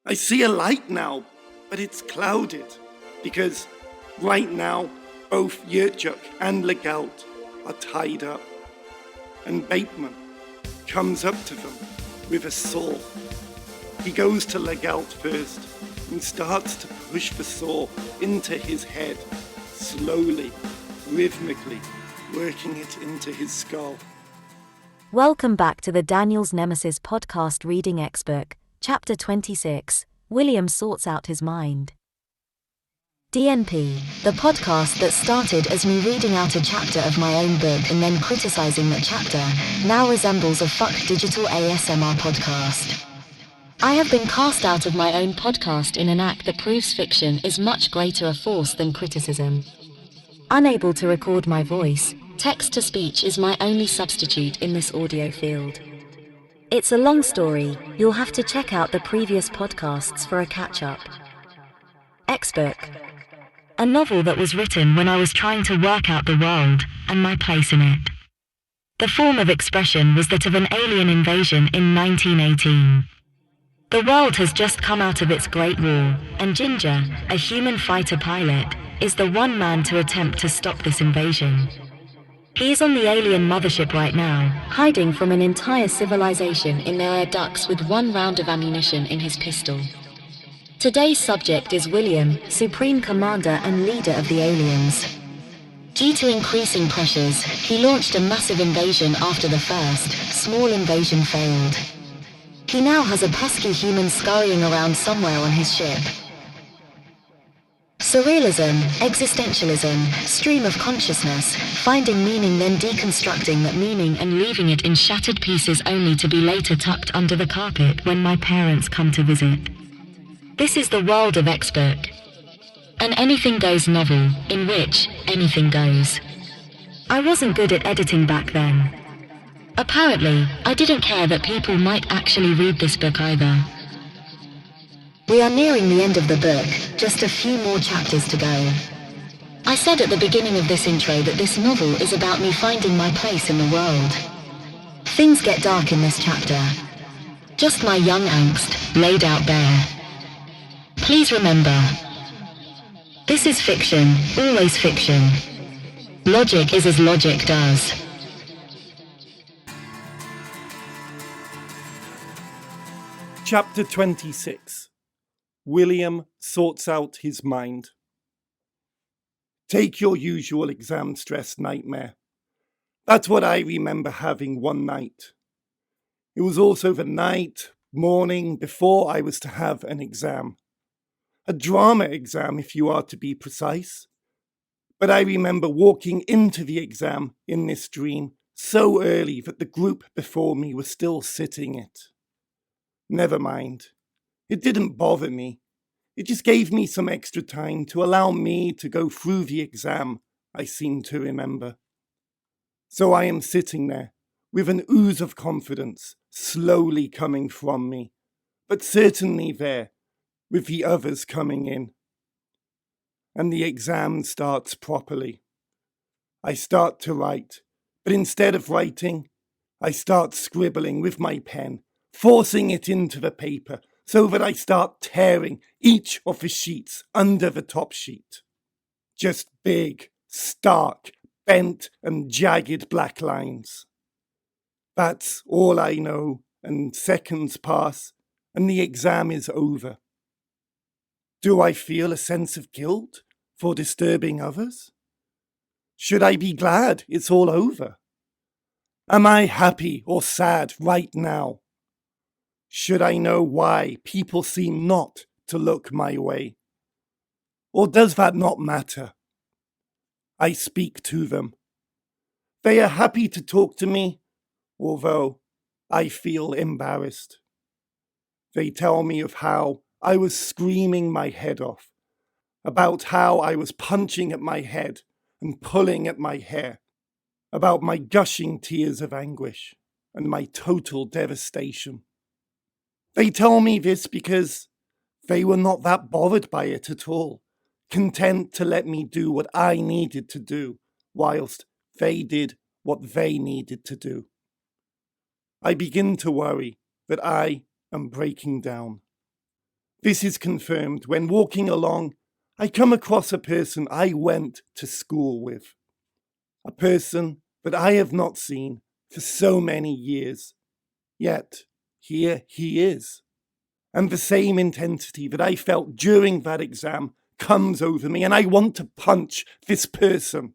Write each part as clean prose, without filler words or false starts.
I see a light now, but it's clouded, because right now both Yurchuk and Legalt are tied up, and Bateman comes up to them with a saw. He goes to Legalt first and starts to push the saw into his head, slowly, rhythmically, working it into his skull. Welcome back to the Daniel's Nemesis podcast reading XBook, Chapter 26, William Sorts Out His Mind. DNP, the podcast that started as me reading out a chapter of my own book and then criticizing that chapter, now resembles a fuck digital ASMR podcast. I have been cast out of my own podcast in an act that proves fiction is much greater a force than criticism. Unable to record my voice, text-to-speech is my only substitute in this audio field. It's a long story, you'll have to check out the previous podcasts for a catch-up. XBook. A novel that was written when I was trying to work out the world and my place in it. The form of expression was that of an alien invasion in 1918. The world has just come out of its Great War, and Ginger, a human fighter pilot, is the one man to attempt to stop this invasion. He is on the alien Mothership right now, hiding from an entire civilization in their air ducts with one round of ammunition in his pistol. Today's subject is William, Supreme Commander and leader of the aliens. Due to increasing pressures, he launched a massive invasion after the first, small invasion failed. He now has a pesky human scurrying around somewhere on his ship. Surrealism, existentialism, stream of consciousness, finding meaning then deconstructing that meaning and leaving it in shattered pieces only to be later tucked under the carpet when my parents come to visit. This is the world of XBook. An anything goes novel, in which anything goes. I wasn't good at editing back then. Apparently, I didn't care that people might actually read this book either. We are nearing the end of the book, just a few more chapters to go. I said at the beginning of this intro that this novel is about me finding my place in the world. Things get dark in this chapter. Just my young angst, laid out bare. Please remember, this is fiction, always fiction. Logic is as logic does. Chapter 26. William Sorts Out His Mind. Take your usual exam stress nightmare. That's what I remember having one night. It was also the morning before I was to have an exam. A drama exam, if you are to be precise. But I remember walking into the exam in this dream so early that the group before me was still sitting it. Never mind. It didn't bother me. It just gave me some extra time to allow me to go through the exam, I seem to remember. So I am sitting there, with an ooze of confidence slowly coming from me, but certainly there, with the others coming in. And the exam starts properly. I start to write, but instead of writing, I start scribbling with my pen, forcing it into the paper so that I start tearing each of the sheets under the top sheet. Just big, stark, bent and jagged black lines. That's all I know, and seconds pass, and the exam is over. Do I feel a sense of guilt for disturbing others? Should I be glad it's all over? Am I happy or sad right now? Should I know why people seem not to look my way? Or does that not matter? I speak to them. They are happy to talk to me, although I feel embarrassed. They tell me of how I was screaming my head off, about how I was punching at my head and pulling at my hair, about my gushing tears of anguish and my total devastation. They tell me this because they were not that bothered by it at all, content to let me do what I needed to do, whilst they did what they needed to do. I begin to worry that I am breaking down. This is confirmed when walking along, I come across a person I went to school with. A person that I have not seen for so many years. Yet, here he is. And the same intensity that I felt during that exam comes over me, and I want to punch this person.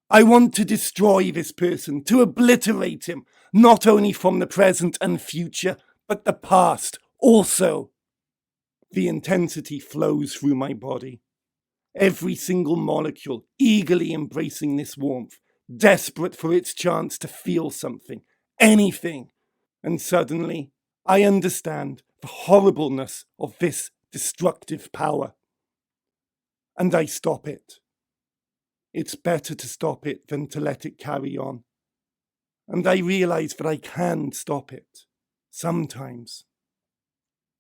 I want to destroy this person, to obliterate him, not only from the present and future, but the past also. The intensity flows through my body. Every single molecule eagerly embracing this warmth, desperate for its chance to feel something, anything. And suddenly, I understand the horribleness of this destructive power. And I stop it. It's better to stop it than to let it carry on. And I realize that I can stop it. Sometimes.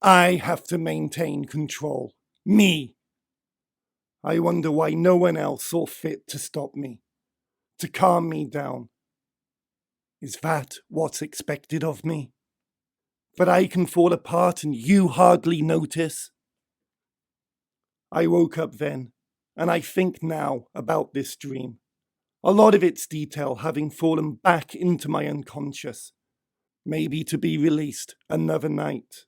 I have to maintain control. Me. I wonder why no one else saw fit to stop me, to calm me down. Is that what's expected of me? That I can fall apart and you hardly notice? I woke up then, and I think now about this dream. A lot of its detail having fallen back into my unconscious. Maybe to be released another night.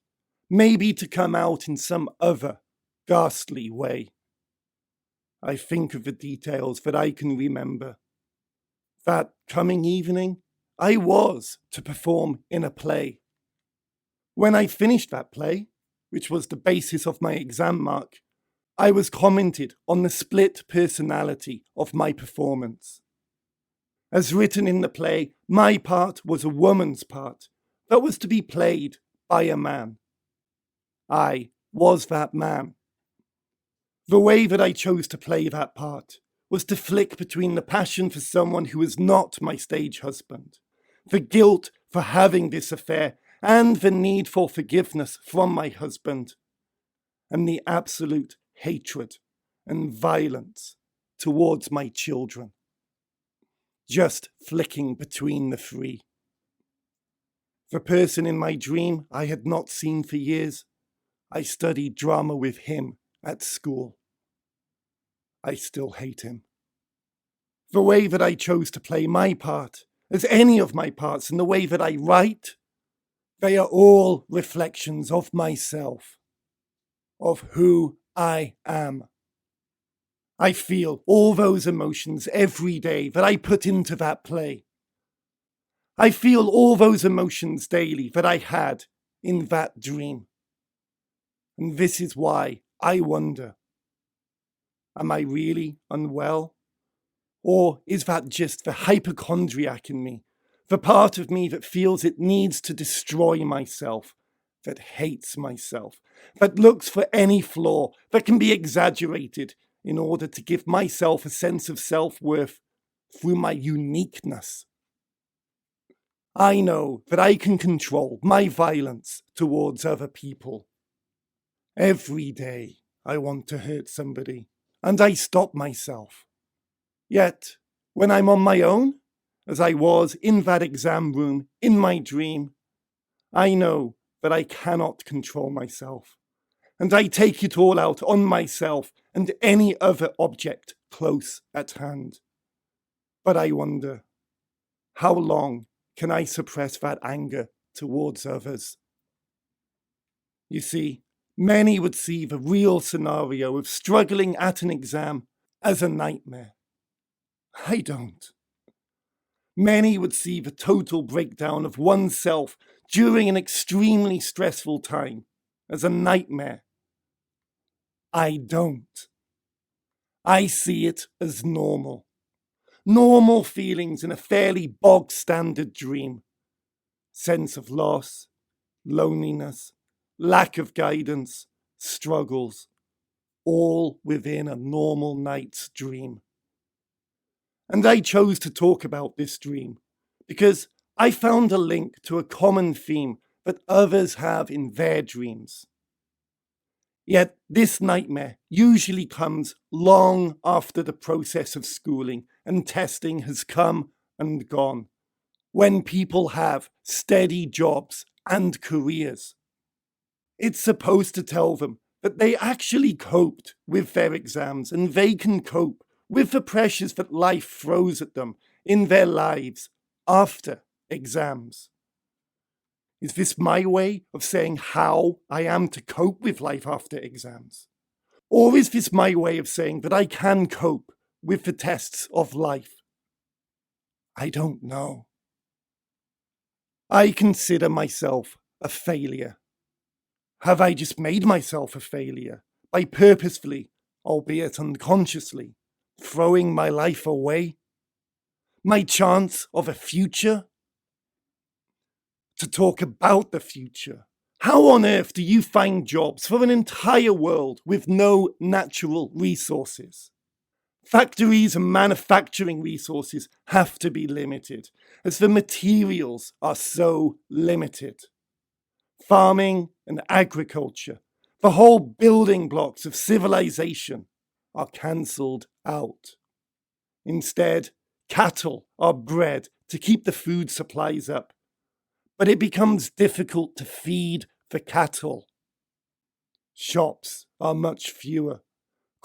Maybe to come out in some other ghastly way. I think of the details that I can remember. That coming evening, I was to perform in a play. When I finished that play, which was the basis of my exam mark, I was commented on the split personality of my performance. As written in the play, my part was a woman's part that was to be played by a man. I was that man. The way that I chose to play that part was to flick between the passion for someone who was not my stage husband, the guilt for having this affair, and the need for forgiveness from my husband, and the absolute hatred and violence towards my children. Just flicking between the three. The person in my dream I had not seen for years, I studied drama with him at school. I still hate him. The way that I chose to play my part, as any of my parts, and the way that I write, they are all reflections of myself, of who I am. I feel all those emotions every day that I put into that play. I feel all those emotions daily that I had in that dream. And this is why I wonder, am I really unwell? Or is that just the hypochondriac in me, the part of me that feels it needs to destroy myself, that hates myself, that looks for any flaw that can be exaggerated in order to give myself a sense of self-worth through my uniqueness? I know that I can control my violence towards other people. Every day I want to hurt somebody, and I stop myself. Yet, when I'm on my own, as I was in that exam room in my dream, I know that I cannot control myself, and I take it all out on myself and any other object close at hand. But I wonder, how long can I suppress that anger towards others? You see, many would see the real scenario of struggling at an exam as a nightmare. I don't. Many would see the total breakdown of oneself during an extremely stressful time as a nightmare. I don't. I see it as normal. Normal feelings in a fairly bog-standard dream. Sense of loss, loneliness, lack of guidance, struggles, all within a normal night's dream. And I chose to talk about this dream because I found a link to a common theme that others have in their dreams. Yet this nightmare usually comes long after the process of schooling and testing has come and gone, when people have steady jobs and careers. It's supposed to tell them that they actually coped with their exams and they can cope with the pressures that life throws at them in their lives after exams. Is this my way of saying how I am to cope with life after exams? Or is this my way of saying that I can cope with the tests of life? I don't know. I consider myself a failure. Have I just made myself a failure by purposefully, albeit unconsciously, throwing my life away? My chance of a future? To talk about the future. How on earth do you find jobs for an entire world with no natural resources? Factories and manufacturing resources have to be limited, as the materials are so limited. Farming and agriculture, the whole building blocks of civilization, are cancelled out. Instead, cattle are bred to keep the food supplies up, but it becomes difficult to feed the cattle. Shops are much fewer.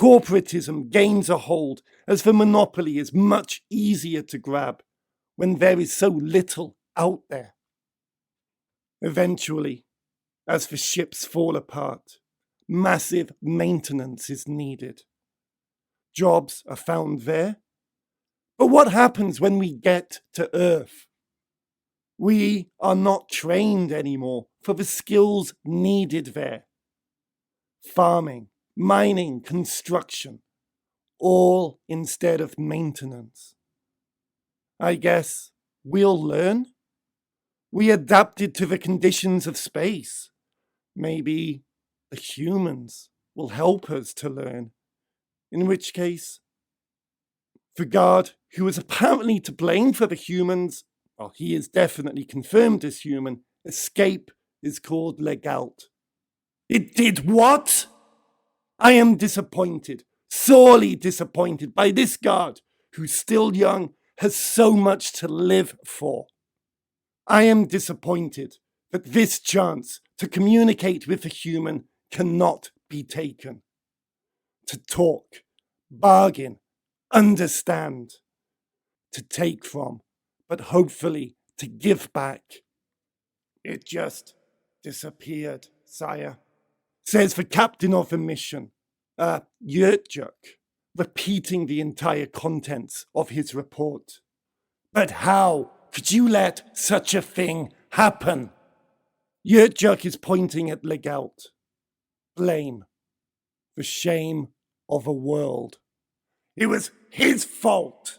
Corporatism gains a hold as the monopoly is much easier to grab when there is so little out there. Eventually, as the ships fall apart, massive maintenance is needed. Jobs are found there. But what happens when we get to Earth? We are not trained anymore for the skills needed there. Farming, mining, construction, all instead of maintenance. I guess we'll learn. We adapted to the conditions of space. Maybe the humans will help us to learn. In which case, the guard who was apparently to blame for the humans, well, he is definitely confirmed as human, escape is called legalt. It did what? I am disappointed, sorely disappointed by this guard, who's still young, has so much to live for. I am disappointed that this chance to communicate with a human cannot be taken. To talk, bargain, understand, to take from, but hopefully to give back. It just disappeared, sire, says the captain of the mission, Yurtjuk, repeating the entire contents of his report. But how could you let such a thing happen? Yurtjuk is pointing at Legalt. Blame. The shame of a world. It was his fault.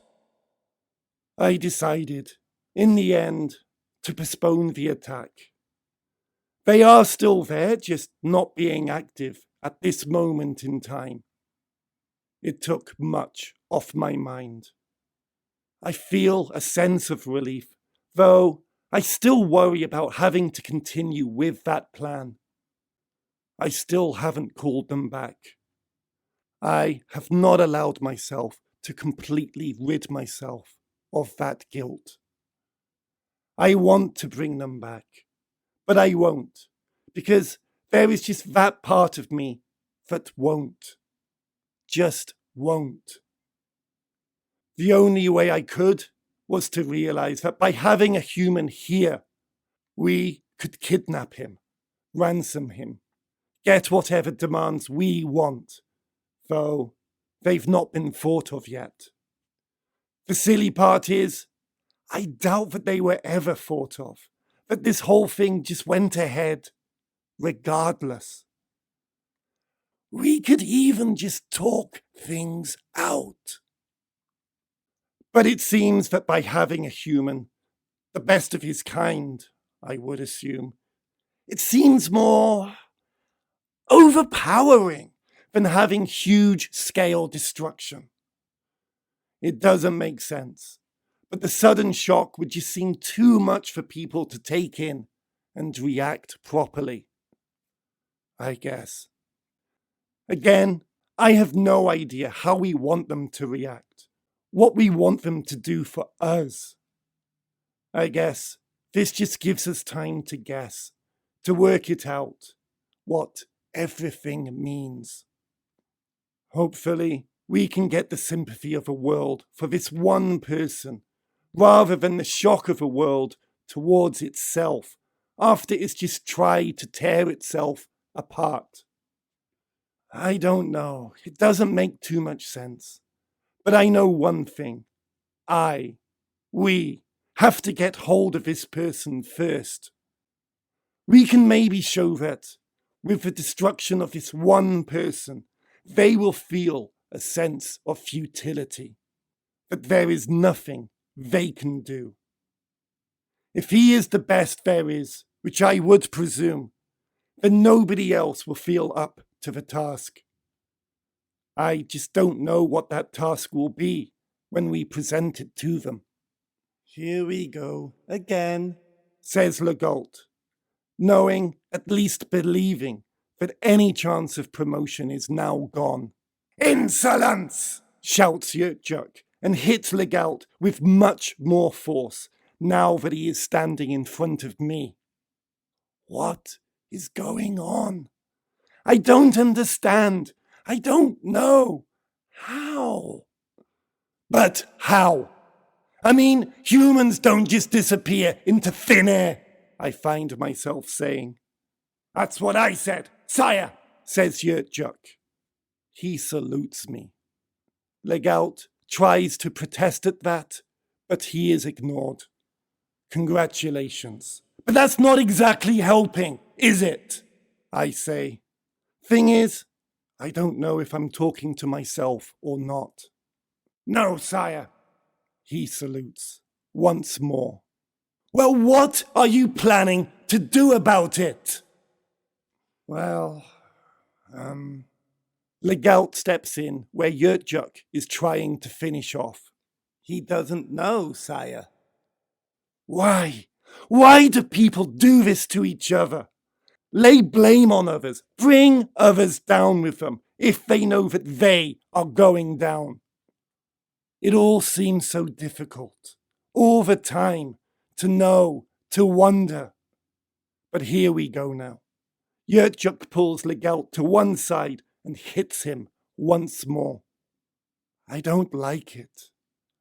I decided, in the end, to postpone the attack. They are still there, just not being active at this moment in time. It took much off my mind. I feel a sense of relief, though I still worry about having to continue with that plan. I still haven't called them back. I have not allowed myself to completely rid myself of that guilt. I want to bring them back, but I won't, because there is just that part of me that won't. Just won't. The only way I could was to realize that by having a human here, we could kidnap him, ransom him, get whatever demands we want, though they've not been thought of yet. The silly part is, I doubt that they were ever thought of, that this whole thing just went ahead, regardless. We could even just talk things out. But it seems that by having a human, the best of his kind, I would assume, it seems more overpowering than having huge scale destruction. It doesn't make sense, but the sudden shock would just seem too much for people to take in and react properly, I guess. Again, I have no idea how we want them to react, what we want them to do for us. I guess this just gives us time to guess, to work it out, what everything means. Hopefully, we can get the sympathy of a world for this one person, rather than the shock of a world towards itself after it's just tried to tear itself apart. I don't know, it doesn't make too much sense. But I know one thing. We have to get hold of this person first. We can maybe show that, with the destruction of this one person, they will feel a sense of futility, that there is nothing they can do. If he is the best there is, which I would presume, then nobody else will feel up to the task. I just don't know what that task will be when we present it to them. Here we go again, says Legault, knowing, at least believing, that any chance of promotion is now gone. Insolence! Shouts Yurtjuk, and hits Legault with much more force now that he is standing in front of me. What is going on? I don't understand. I don't know. How? But how? I mean, humans don't just disappear into thin air, I find myself saying. That's what I said, sire, says Yurtjuk. He salutes me. Legault tries to protest at that, but he is ignored. Congratulations. But that's not exactly helping, is it? I say. Thing is, I don't know if I'm talking to myself or not. No, sire. He salutes once more. Well, what are you planning to do about it? Well, Legault steps in where Yurtjuk is trying to finish off. He doesn't know, sire. Why? Why do people do this to each other? Lay blame on others, bring others down with them if they know that they are going down. It all seems so difficult, all the time, to know, to wonder. But here we go now. Yurtjuk pulls Legault to one side and hits him once more. I don't like it.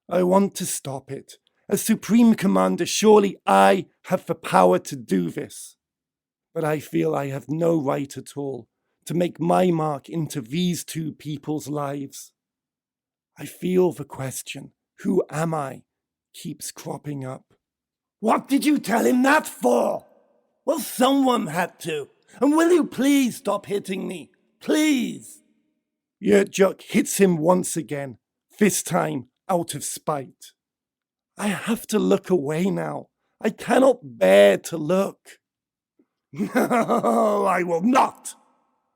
I want to stop it. As Supreme Commander, surely I have the power to do this. But I feel I have no right at all to make my mark into these two people's lives. I feel the question, who am I, keeps cropping up. What did you tell him that for? Well, someone had to. And will you please stop hitting me? Please. Yurtjuk hits him once again, this time out of spite. I have to look away now. I cannot bear to look. No, I will not.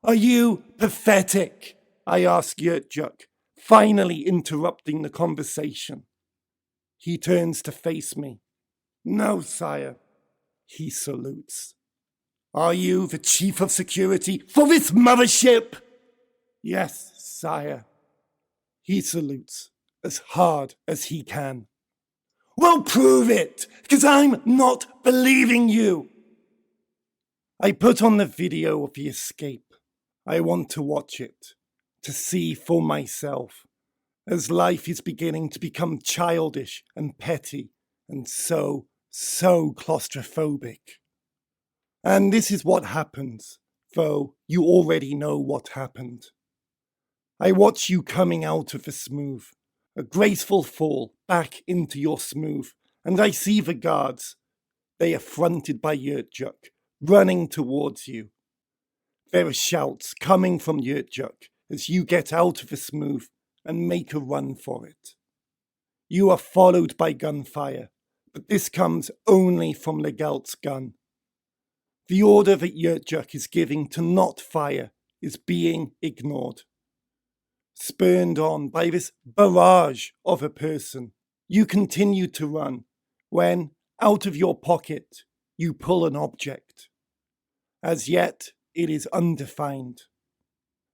Are you pathetic? I ask Yurtjuk, finally interrupting the conversation. He turns to face me. No, sire. He salutes. Are you the chief of security for this mothership? Yes, sire. He salutes as hard as he can. Well, prove it, because I'm not believing you. I put on the video of the escape. I want to watch it, to see for myself, as life is beginning to become childish and petty and so claustrophobic. And this is what happens, though you already know what happened. I watch you coming out of the smooth, a graceful fall back into your smooth, and I see the guards. They are fronted by Yurtjuk, running towards you. There are shouts coming from Yurtjuk as you get out of the smooth and make a run for it. You are followed by gunfire, but this comes only from Legault's gun. The order that Yurtjuk is giving to not fire is being ignored. Spurned on by this barrage of a person, you continue to run when, out of your pocket, you pull an object. As yet, it is undefined.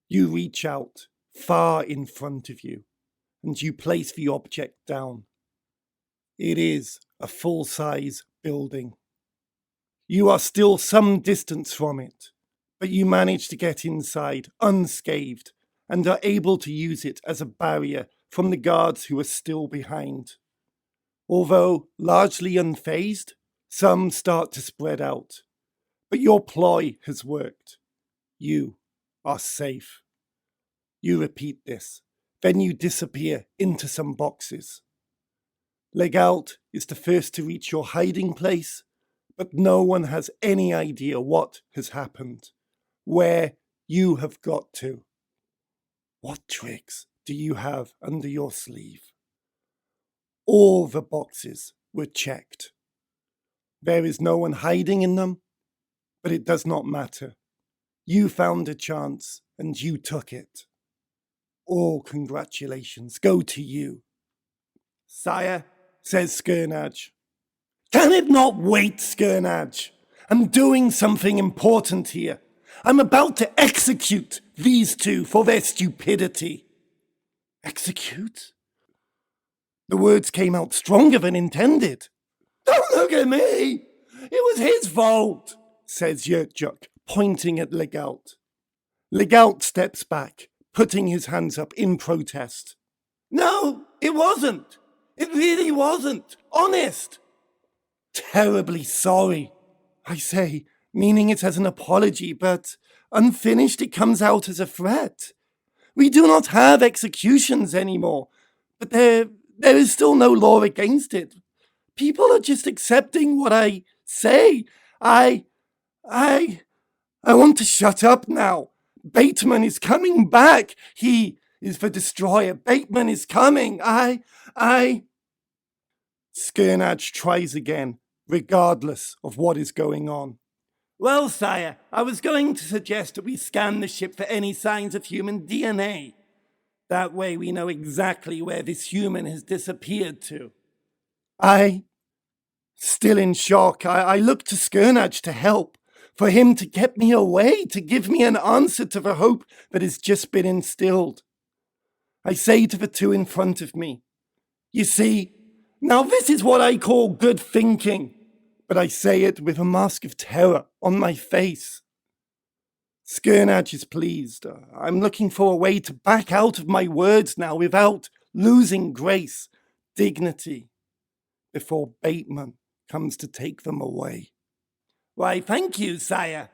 You reach out, far in front of you, and you place the object down. It is a full-size building. You are still some distance from it, But you manage to get inside unscathed and are able to use it as a barrier from the guards who are still behind. Although largely unfazed, some start to spread out. But your ploy has worked. You are safe. You repeat this. Then you disappear into some boxes. Legault is the first to reach your hiding place, but no one has any idea what has happened, where you have got to. What tricks do you have under your sleeve? All the boxes were checked. There is no one hiding in them, but it does not matter. You found a chance and you took it. All congratulations go to you. Sire, says Skirnage. Can it not wait, Skirnage? I'm doing something important here. I'm about to execute these two for their stupidity. Execute? The words came out stronger than intended. Don't look at me! It was his fault, says Yurtjuk, pointing at Legault. Legault steps back, putting his hands up in protest. No, it wasn't. It really wasn't. Honest. Terribly sorry, I say, meaning it as an apology, but unfinished it comes out as a threat. We do not have executions anymore, but there is still no law against it. People are just accepting what I say. I want to shut up now. Bateman is coming back. He is the destroyer. Bateman is coming. Skirnage tries again, regardless of what is going on. Well, sire, I was going to suggest that we scan the ship for any signs of human DNA. That way we know exactly where this human has disappeared to. Still in shock, I look to Skirnage to help, for him to get me away, to give me an answer to the hope that has just been instilled. I say to the two in front of me, you see, now this is what I call good thinking, but I say it with a mask of terror on my face. Skirnage is pleased. I'm looking for a way to back out of my words now without losing grace, dignity, before Bateman comes to take them away. Why, thank you, sire.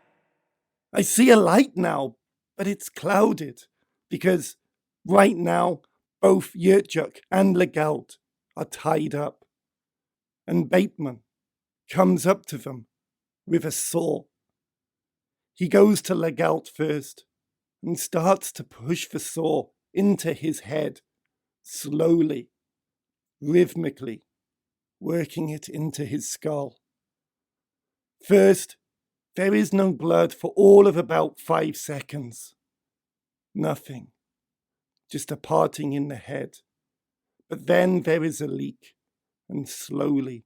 I see a light now, but it's clouded, because right now both Yurtjuk and Legault are tied up, and Bateman comes up to them with a saw. He goes to Legault first and starts to push the saw into his head, slowly, rhythmically, working it into his skull. First, there is no blood for all of about 5 seconds. Nothing, just a parting in the head. But then there is a leak, and slowly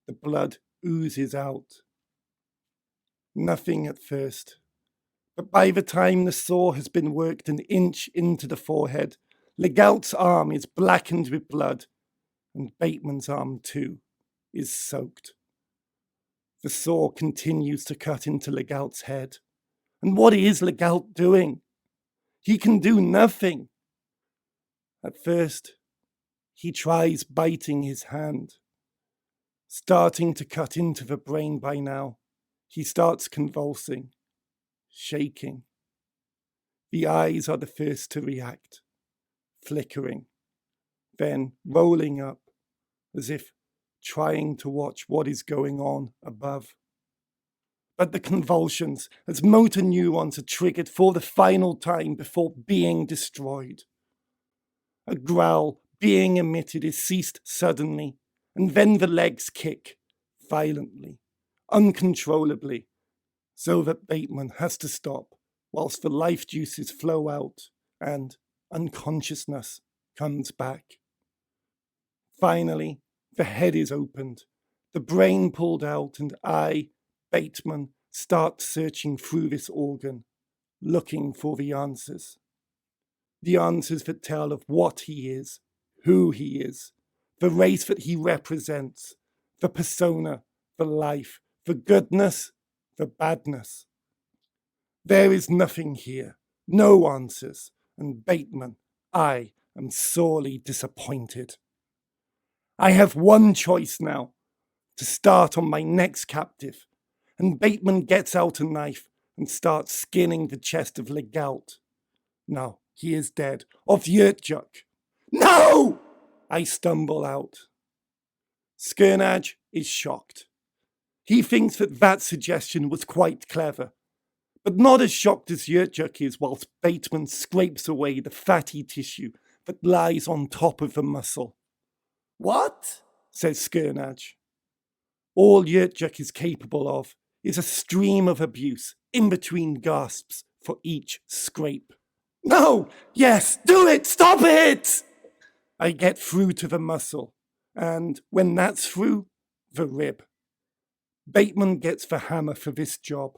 the blood oozes out. Nothing at first, but by the time the saw has been worked an inch into the forehead, Legault's arm is blackened with blood, and Bateman's arm too is soaked. The saw continues to cut into Legault's head. And what is Legault doing? He can do nothing. At first, he tries biting his hand. Starting to cut into the brain by now, he starts convulsing, shaking. The eyes are the first to react, flickering, then rolling up as if trying to watch what is going on above. But the convulsions, as motor neurons are triggered for the final time before being destroyed. A growl being emitted is ceased suddenly, and then the legs kick, violently, uncontrollably, so that Bateman has to stop whilst the life juices flow out and unconsciousness comes back. Finally, the head is opened, the brain pulled out, and I, Bateman, start searching through this organ, looking for the answers. The answers that tell of what he is, who he is, the race that he represents, the persona, the life, the goodness, the badness. There is nothing here, no answers, and Bateman, I am sorely disappointed. I have one choice now, to start on my next captive, and Bateman gets out a knife and starts skinning the chest of Legault. No, he is dead, of Yurtjuk. No! I stumble out. Skirnage is shocked. He thinks that suggestion was quite clever, but not as shocked as Yurtjuk is whilst Bateman scrapes away the fatty tissue that lies on top of the muscle. What? Says Skirnage. All Yurtjuk is capable of is a stream of abuse in between gasps for each scrape. No! Yes! Do it! Stop it! I get through to the muscle, and when that's through, the rib. Bateman gets the hammer for this job.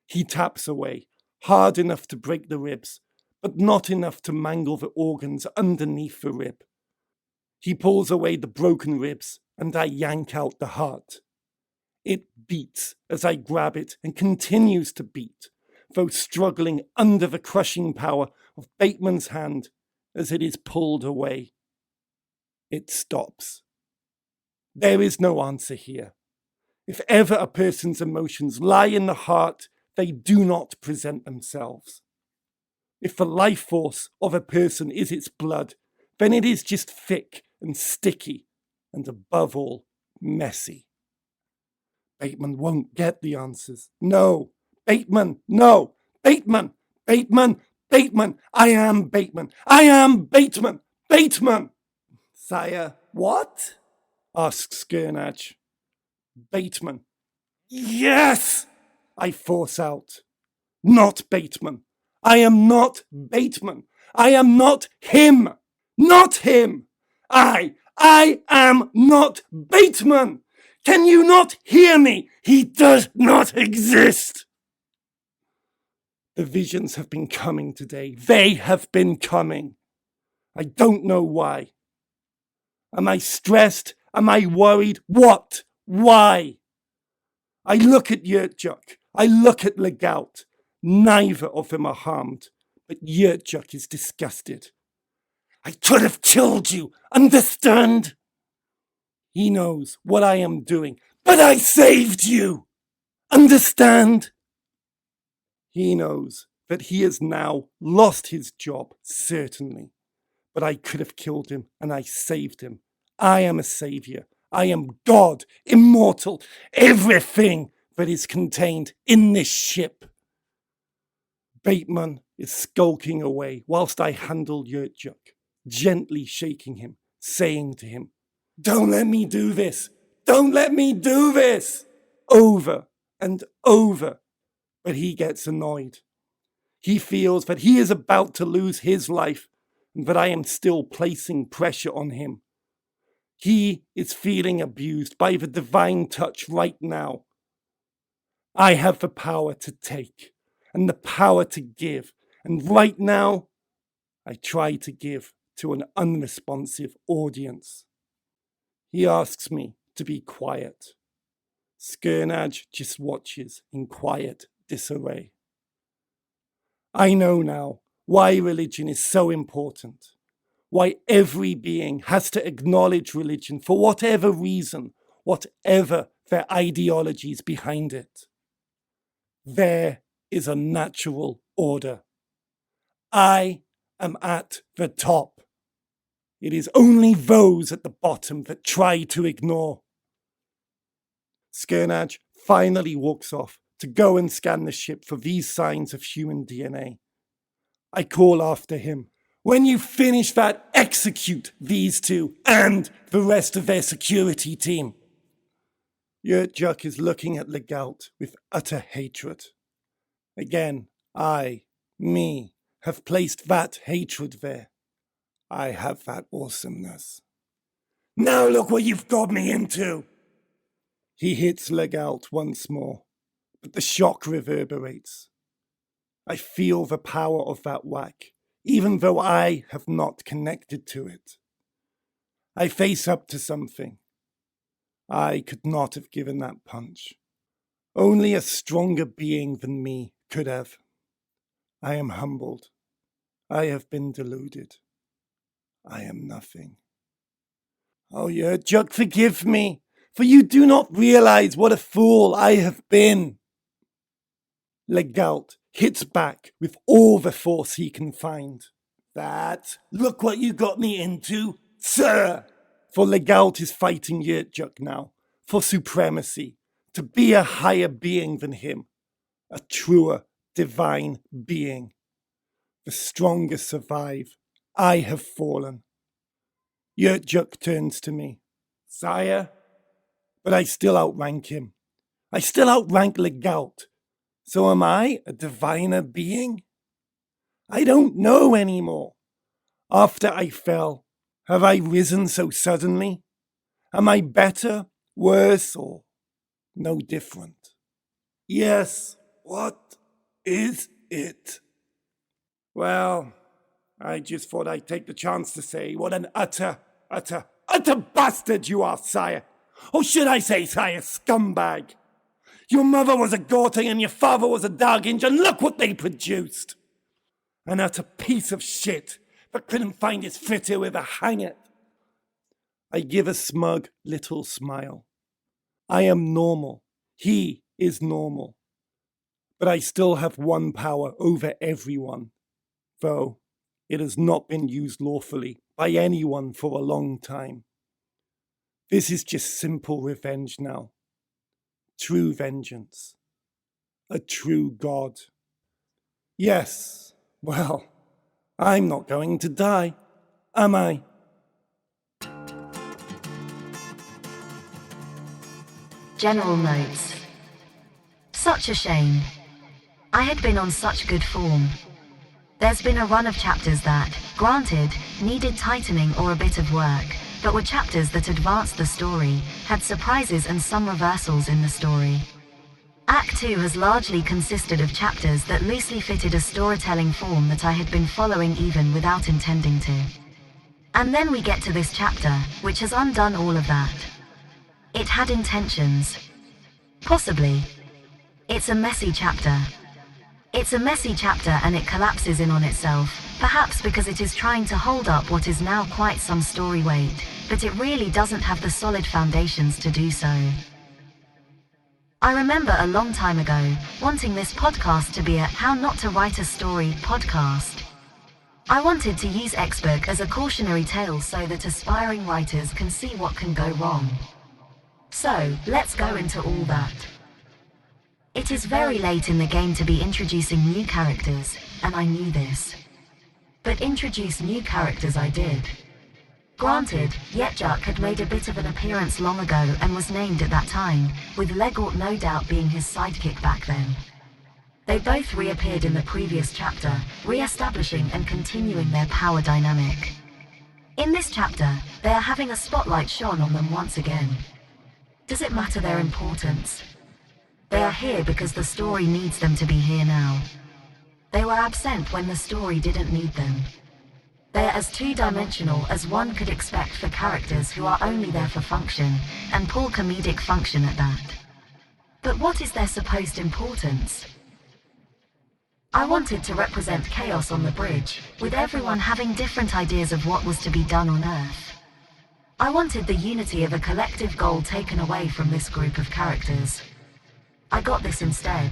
He taps away, hard enough to break the ribs, but not enough to mangle the organs underneath the rib. He pulls away the broken ribs, and I yank out the heart. It beats as I grab it and continues to beat, though struggling under the crushing power of Bateman's hand as it is pulled away. It stops. There is no answer here. If ever a person's emotions lie in the heart, they do not present themselves. If the life force of a person is its blood, then it is just thick and sticky, and above all, messy. Bateman won't get the answers. No! Bateman! No! Bateman! Bateman! Bateman! I am Bateman! I am Bateman! Bateman! Sire, what? Asks Skirnage. Bateman. Yes! I force out. Not Bateman. I am not Bateman. I am not him. Not him. I am not Bateman. Can you not hear me? He does not exist. The visions have been coming today. They have been coming. I don't know why. Am I stressed? Am I worried? What? Why? I look at Yurtjuk. I look at Legault. Neither of them are harmed, but Yurtjuk is disgusted. I could have killed you, understand? He knows what I am doing, but I saved you, understand? He knows that he has now lost his job, certainly, but I could have killed him and I saved him. I am a savior. I am God, immortal, everything that is contained in this ship. Bateman is skulking away whilst I handle Yurtjuk, gently shaking him, saying to him, "Don't let me do this! Don't let me do this!" Over and over, but he gets annoyed. He feels that he is about to lose his life and that I am still placing pressure on him. He is feeling abused by the divine touch right now. I have the power to take and the power to give, and right now, I try to give to an unresponsive audience. He asks me to be quiet. Skirnage just watches in quiet disarray. I know now why religion is so important, why every being has to acknowledge religion for whatever reason, whatever their ideologies behind it. There is a natural order. I am at the top. It is only those at the bottom that try to ignore. Skirnage finally walks off to go and scan the ship for these signs of human DNA. I call after him. When you finish that, execute these two and the rest of their security team. Yurtjuk is looking at Legault with utter hatred. Again, me, have placed that hatred there. I have that awesomeness. Now look what you've got me into! He hits Legault once more, but the shock reverberates. I feel the power of that whack, even though I have not connected to it. I face up to something. I could not have given that punch. Only a stronger being than me could have. I am humbled. I have been deluded. I am nothing. Oh, Yerjuk, forgive me, for you do not realize what a fool I have been. Legault hits back with all the force he can find. Look what you got me into, sir! For Legault is fighting Yerjuk now, for supremacy, to be a higher being than him, a truer, divine being. The strongest survive. I have fallen. Yerjuk turns to me. Sire? But I still outrank him. I still outrank Legault. So am I a diviner being? I don't know anymore. After I fell, have I risen so suddenly? Am I better, worse, or no different? Yes, what is it? Well, I just thought I'd take the chance to say what an utter bastard you are, sire. Or should I say, sire, scumbag. Your mother was a Gorting and your father was a Darginge, and look what they produced. An utter piece of shit that couldn't find his fitter with a hang-it. I give a smug little smile. I am normal. He is normal. But I still have one power over everyone, though it has not been used lawfully by anyone for a long time. This is just simple revenge now. True vengeance. A true God. Yes, well, I'm not going to die, am I? General notes. Such a shame. I had been on such good form. There's been a run of chapters that, granted, needed tightening or a bit of work, but were chapters that advanced the story, had surprises and some reversals in the story. Act 2 has largely consisted of chapters that loosely fitted a storytelling form that I had been following even without intending to. And then we get to this chapter, which has undone all of that. It had intentions. Possibly. It's a messy chapter. It's a messy chapter and it collapses in on itself, perhaps because it is trying to hold up what is now quite some story weight, but it really doesn't have the solid foundations to do so. I remember a long time ago, wanting this podcast to be a How Not to Write a Story podcast. I wanted to use XBook as a cautionary tale so that aspiring writers can see what can go wrong. So, let's go into all that. It is very late in the game to be introducing new characters, and I knew this. But introduce new characters I did. Granted, Yerjuk had made a bit of an appearance long ago and was named at that time, with Legault no doubt being his sidekick back then. They both reappeared in the previous chapter, re-establishing and continuing their power dynamic. In this chapter, they are having a spotlight shone on them once again. Does it matter their importance? They are here because the story needs them to be here now. They were absent when the story didn't need them. They are as two-dimensional as one could expect for characters who are only there for function, and poor comedic function at that. But what is their supposed importance? I wanted to represent chaos on the bridge, with everyone having different ideas of what was to be done on Earth. I wanted the unity of a collective goal taken away from this group of characters. I got this instead.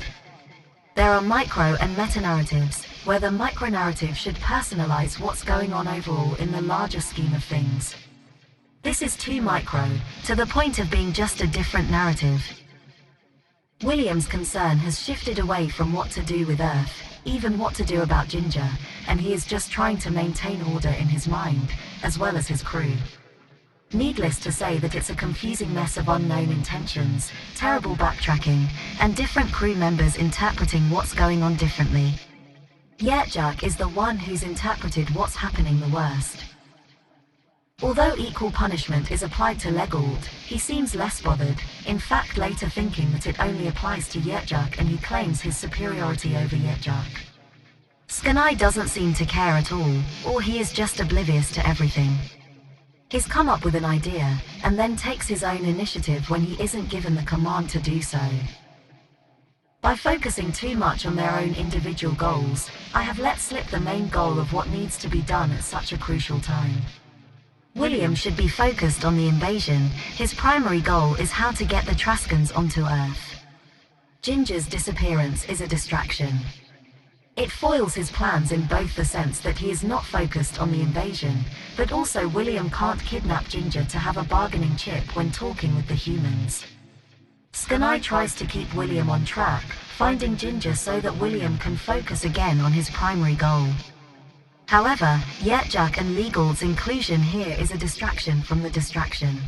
There are micro and meta-narratives, where the micro-narrative should personalize what's going on overall in the larger scheme of things. This is too micro, to the point of being just a different narrative. William's concern has shifted away from what to do with Earth, even what to do about Ginger, and he is just trying to maintain order in his mind, as well as his crew. Needless to say that it's a confusing mess of unknown intentions, terrible backtracking, and different crew members interpreting what's going on differently. Yerjuk is the one who's interpreted what's happening the worst. Although equal punishment is applied to Legault, he seems less bothered, in fact later thinking that it only applies to Yerjuk and he claims his superiority over Yerjuk. Skanai doesn't seem to care at all, or he is just oblivious to everything. He's come up with an idea, and then takes his own initiative when he isn't given the command to do so. By focusing too much on their own individual goals, I have let slip the main goal of what needs to be done at such a crucial time. William should be focused on the invasion. His primary goal is how to get the Traskans onto Earth. Ginger's disappearance is a distraction. It foils his plans in both the sense that he is not focused on the invasion, but also William can't kidnap Ginger to have a bargaining chip when talking with the humans. Scifi tries to keep William on track, finding Ginger so that William can focus again on his primary goal. However, Yerjak and Legal's inclusion here is a distraction from the distraction.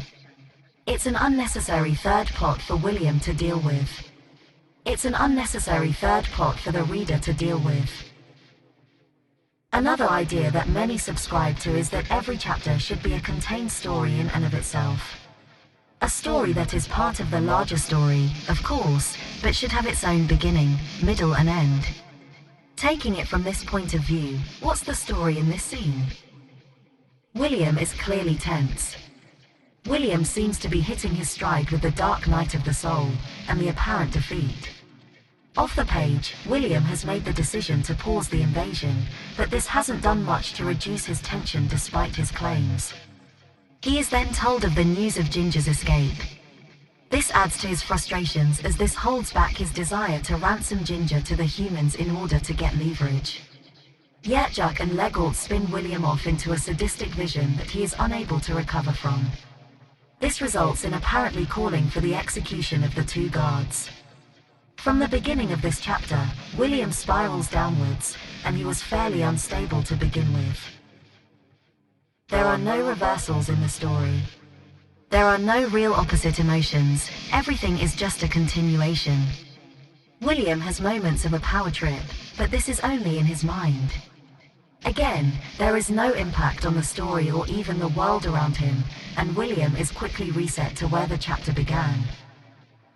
It's an unnecessary third plot for William to deal with. It's an unnecessary third plot for the reader to deal with. Another idea that many subscribe to is that every chapter should be a contained story in and of itself. A story that is part of the larger story, of course, but should have its own beginning, middle and end. Taking it from this point of view, what's the story in this scene? William is clearly tense. William seems to be hitting his stride with the dark night of the soul, and the apparent defeat. Off the page, William has made the decision to pause the invasion, but this hasn't done much to reduce his tension despite his claims. He is then told of the news of Ginger's escape. This adds to his frustrations as this holds back his desire to ransom Ginger to the humans in order to get leverage. Yerjak and Legault spin William off into a sadistic vision that he is unable to recover from. This results in apparently calling for the execution of the two guards. From the beginning of this chapter, William spirals downwards, and he was fairly unstable to begin with. There are no reversals in the story. There are no real opposite emotions, everything is just a continuation. William has moments of a power trip, but this is only in his mind. Again, there is no impact on the story or even the world around him, and William is quickly reset to where the chapter began.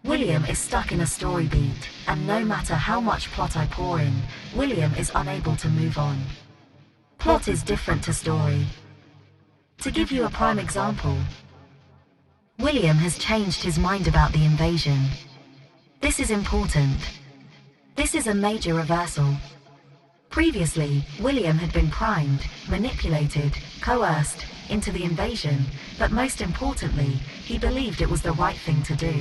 William is stuck in a story beat, and no matter how much plot I pour in, William is unable to move on. Plot is different to story. To give you a prime example, William has changed his mind about the invasion. This is important. This is a major reversal. Previously, William had been primed, manipulated, coerced into the invasion, but most importantly, he believed it was the right thing to do.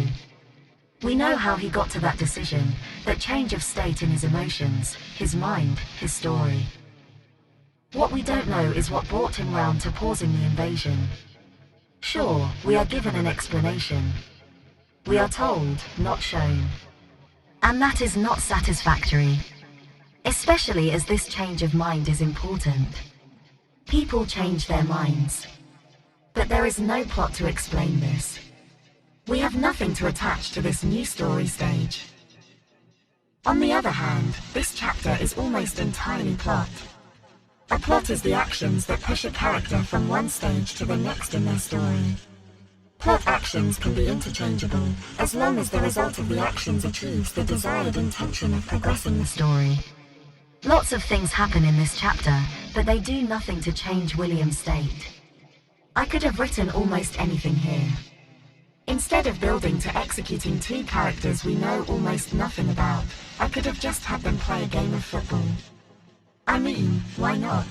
We know how he got to that decision, that change of state in his emotions, his mind, his story. What we don't know is what brought him round to pausing the invasion. Sure, we are given an explanation. We are told, not shown. And that is not satisfactory. Especially as this change of mind is important. People change their minds. But there is no plot to explain this. We have nothing to attach to this new story stage. On the other hand, this chapter is almost entirely plot. A plot is the actions that push a character from one stage to the next in their story. Plot actions can be interchangeable, as long as the result of the actions achieves the desired intention of progressing the story. Lots of things happen in this chapter, but they do nothing to change William's state. I could have written almost anything here. Instead of building to executing two characters we know almost nothing about, I could have just had them play a game of football. I mean, why not?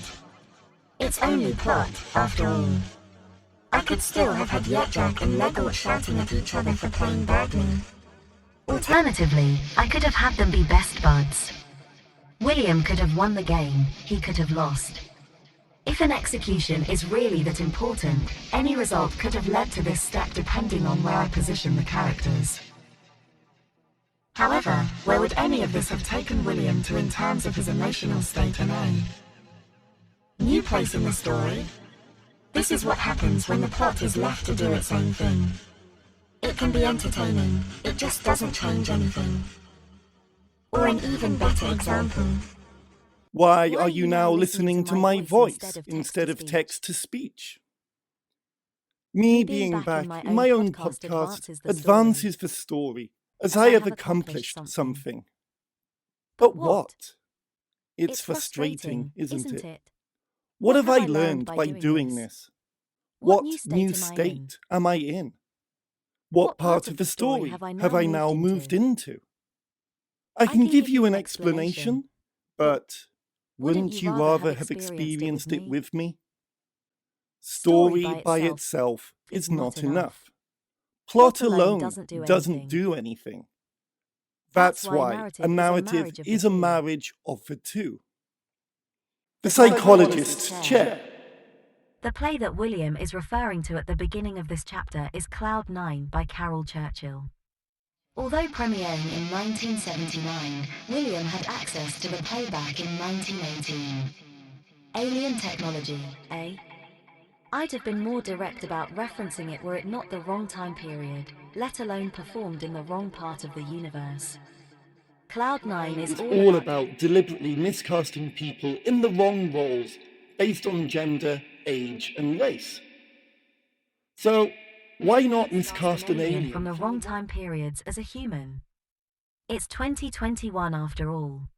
It's only plot, after all. I could still have had Yerjak and Legault shouting at each other for playing badly. Alternatively, I could have had them be best buds. William could have won the game, he could have lost. If an execution is really that important, any result could have led to this step depending on where I position the characters. However, where would any of this have taken William to in terms of his emotional state in A? New place in the story? This is what happens when the plot is left to do its own thing. It can be entertaining, it just doesn't change anything. Or an even better example. Why are you now listening to my voice instead of text to speech? Me being back in my own podcast advances the story, as I have accomplished something. But what? It's frustrating, isn't it? What have I learned by doing this? What new state am I in? What part of the story have I now moved into? I can give you an explanation, but wouldn't you rather have experienced it with me? Story by itself is not enough. Plot alone doesn't do anything. That's why a narrative is a marriage of the two. The Psychologist's Chair. The play that William is referring to at the beginning of this chapter is Cloud 9 by Carol Churchill. Although premiering in 1979, William had access to the playback in 1918. Alien technology, eh? I'd have been more direct about referencing it were it not the wrong time period, let alone performed in the wrong part of the universe. Cloud 9 is all about deliberately miscasting people in the wrong roles based on gender, age, and race. So, why not miscast an alien from the wrong time periods as a human? It's 2021 after all.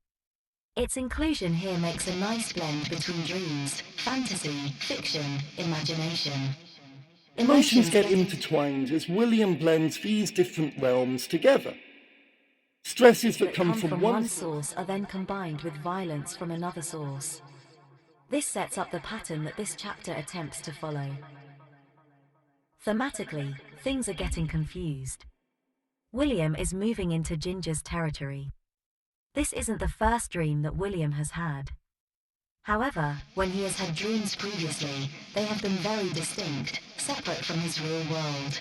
Its inclusion here makes a nice blend between dreams, fantasy, fiction, imagination. Emotions get intertwined as William blends these different realms together. Stresses that come from one source are then combined with violence from another source. This sets up the pattern that this chapter attempts to follow. Thematically, things are getting confused. William is moving into Ginger's territory. This isn't the first dream that William has had. However, when he has had dreams previously, they have been very distinct, separate from his real world.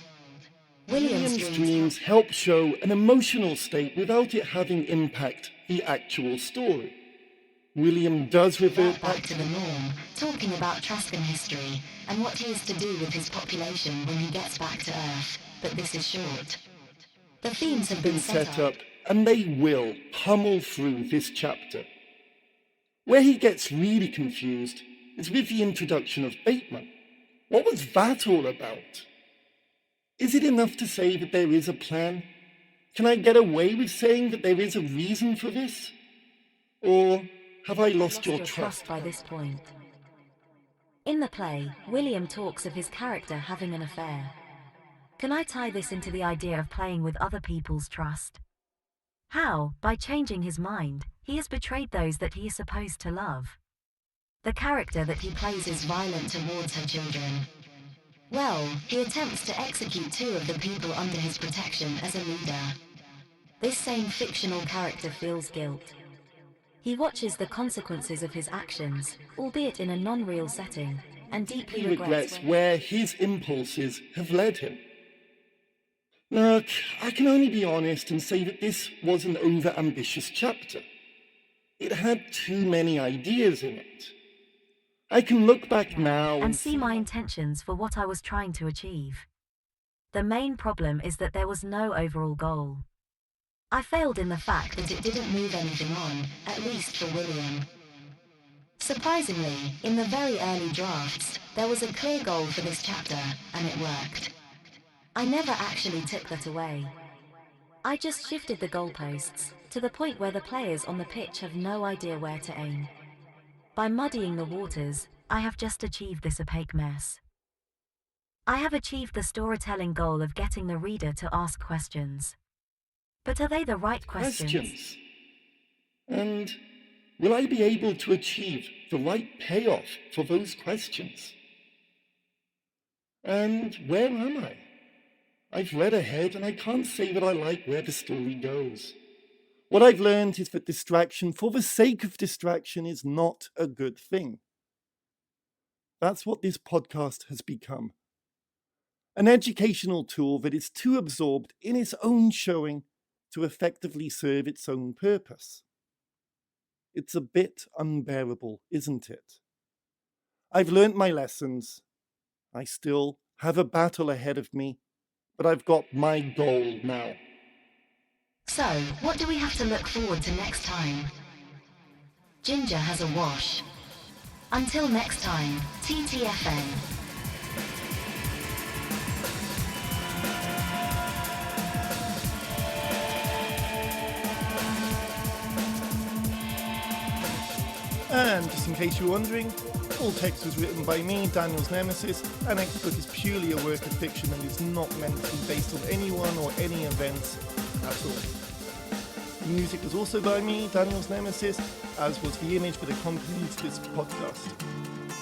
William's dreams help show an emotional state without it having impact the actual story. William does revert back to the norm, talking about Trascan history and what he is to do with his population when he gets back to Earth, but this is short. The themes have been set up, and they will pummel through this chapter. Where he gets really confused is with the introduction of Bateman. What was that all about? Is it enough to say that there is a plan? Can I get away with saying that there is a reason for this? Or have I lost your trust by this point? In the play, William talks of his character having an affair. Can I tie this into the idea of playing with other people's trust? How, by changing his mind, he has betrayed those that he is supposed to love. The character that he plays is violent towards her children. Well, he attempts to execute 2 of the people under his protection as a leader. This same fictional character feels guilt. He watches the consequences of his actions, albeit in a non-real setting, and deeply regrets where his impulses have led him. Look, I can only be honest and say that this was an over-ambitious chapter. It had too many ideas in it. I can look back now and see my intentions for what I was trying to achieve. The main problem is that there was no overall goal. I failed in the fact that it didn't move anything on, at least for William. Surprisingly, in the very early drafts, there was a clear goal for this chapter, and it worked. I never actually took that away. I just shifted the goalposts, to the point where the players on the pitch have no idea where to aim. By muddying the waters, I have just achieved this opaque mess. I have achieved the storytelling goal of getting the reader to ask questions. But are they the right questions? And will I be able to achieve the right payoff for those questions? And where am I? I've read ahead and I can't say that I like where the story goes. What I've learned is that distraction for the sake of distraction is not a good thing. That's what this podcast has become. An educational tool that is too absorbed in its own showing to effectively serve its own purpose. It's a bit unbearable, isn't it? I've learnt my lessons. I still have a battle ahead of me, but I've got my goal now. So, what do we have to look forward to next time? Ginger has a wash. Until next time, TTFN. And just in case you're wondering, all text was written by me, Daniel's Nemesis, and XBook is purely a work of fiction and is not meant to be based on anyone or any events at all. music was also by me, Daniel's Nemesis, as was the image that accompanies this podcast.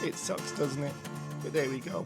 It sucks, doesn't it? But there we go.